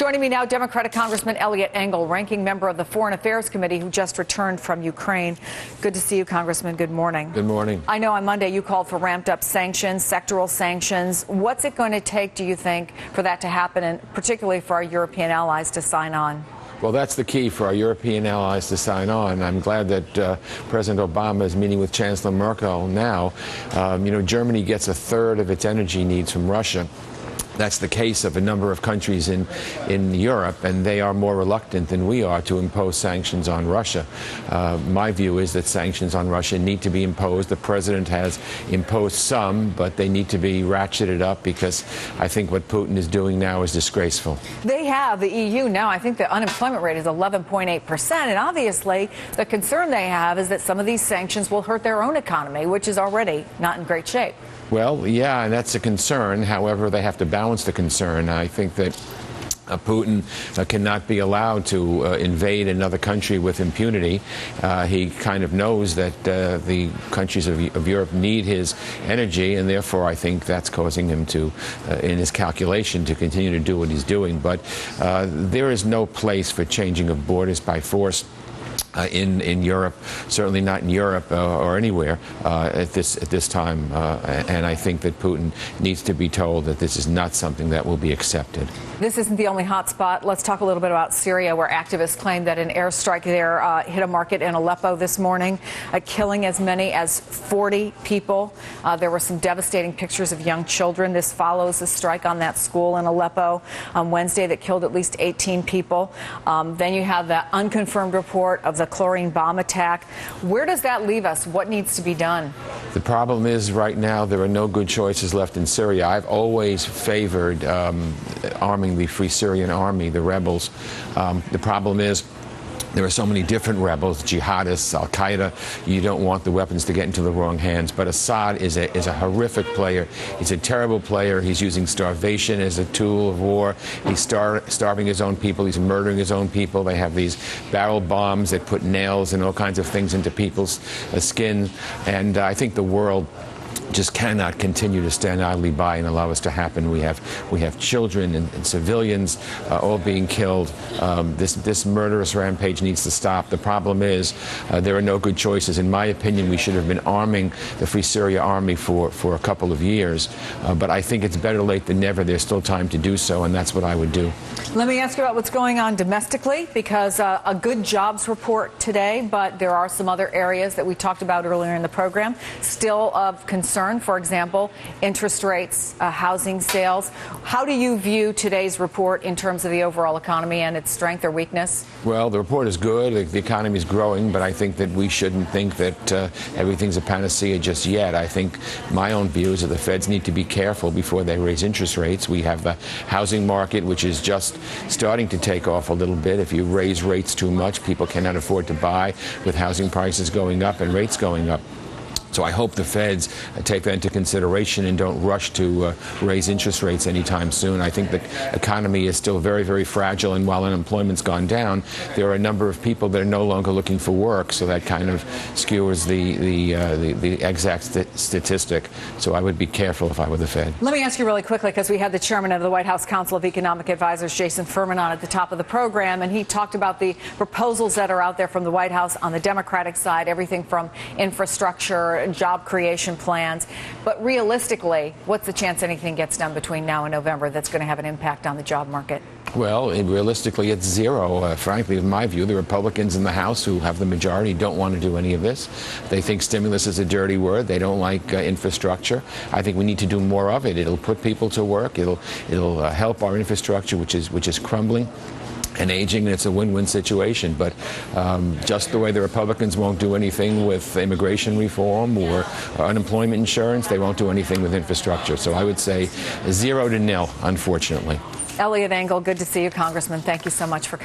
Joining me now, Democratic Congressman Eliot Engel, ranking member of the Foreign Affairs Committee, who just returned from Ukraine. Good to see you, Congressman. Good morning. Good morning. I know on Monday you called for ramped-up sanctions, sectoral sanctions. What's it going to take, do you think, for that to happen, and particularly for our European allies to sign on? Well, that's the key for our European allies to sign on. I'm glad that President Obama is meeting with Chancellor Merkel now. Germany gets a third of its energy needs from Russia. That's the case of a number of countries in Europe, and they are more reluctant than we are to impose sanctions on Russia. My view is that sanctions on Russia need to be imposed. The president has imposed some, but they need to be ratcheted up, because I think what Putin is doing now is disgraceful. They have, the EU now, I think the unemployment rate is 11.8%, and obviously the concern they have is that some of these sanctions will hurt their own economy, which is already not in great shape. Well, yeah, and that's a concern. However, they have to balance the concern. I think that Putin cannot be allowed to invade another country with impunity. He kind of knows that the countries of Europe need his energy, and therefore I think that's causing him to, in his calculation, to continue to do what he's doing. But there is no place for changing of borders by force in Europe, certainly not in Europe or anywhere at this time. And I think that Putin needs to be told that this is not something that will be accepted. This isn't the only hot spot. Let's talk a little bit about Syria, where activists claim that an airstrike there hit a market in Aleppo this morning, killing as many as 40 people. There were some devastating pictures of young children. This follows a strike on that school in Aleppo on Wednesday that killed at least 18 people. Then you have the unconfirmed report of the chlorine bomb attack. Where does that leave us? What needs to be done? The problem is, right now, there are no good choices left in Syria. I've always favored arming the Free Syrian Army, the rebels. The problem is, there are so many different rebels, jihadists, Al-Qaeda. You don't want the weapons to get into the wrong hands. But Assad is a horrific player. He's a terrible player. He's using starvation as a tool of war. He's starving his own people. He's murdering his own people. They have these barrel bombs that put nails and all kinds of things into people's skin. And I think the world just cannot continue to stand idly by and allow this to happen. We have children and civilians all being killed. This murderous rampage needs to stop. The problem is there are no good choices. In my opinion, we should have been arming the Free Syria Army for a couple of years. But I think it's better late than never. There's still time to do so, and that's what I would do. Let me ask you about what's going on domestically, because a good jobs report today, but there are some other areas that we talked about earlier in the program still of concern. For example, interest rates, housing sales. How do you view today's report in terms of the overall economy and its strength or weakness? Well, the report is good. The economy is growing, but I think that we shouldn't think that everything's a panacea just yet. I think my own view is that the Feds need to be careful before they raise interest rates. We have the housing market, which is just starting to take off a little bit. If you raise rates too much, people cannot afford to buy, with housing prices going up and rates going up. So I hope the Feds take that into consideration and don't rush to raise interest rates anytime soon. I think the economy is still very, very fragile, and while unemployment's gone down, there are a number of people that are no longer looking for work, so that kind of skewers the exact statistic. So I would be careful if I were the Fed. Let me ask you really quickly, because we had the chairman of the White House Council of Economic Advisors, Jason Furman, on at the top of the program, and he talked about the proposals that are out there from the White House on the Democratic side, everything from infrastructure, job creation plans. But realistically, what's the chance anything gets done between now and November that's going to have an impact on the job market? Well, realistically, it's zero. Frankly, in my view, the Republicans in the House, who have the majority, don't want to do any of this. They think stimulus is a dirty word. They don't like infrastructure. I think we need to do more of it. It'll put people to work. It'll help our infrastructure, which is crumbling and aging, and it's a win-win situation. But just the way the Republicans won't do anything with immigration reform or unemployment insurance, they won't do anything with infrastructure. So I would say 0 to 0, unfortunately. Eliot Engel, good to see you, Congressman. Thank you so much for coming.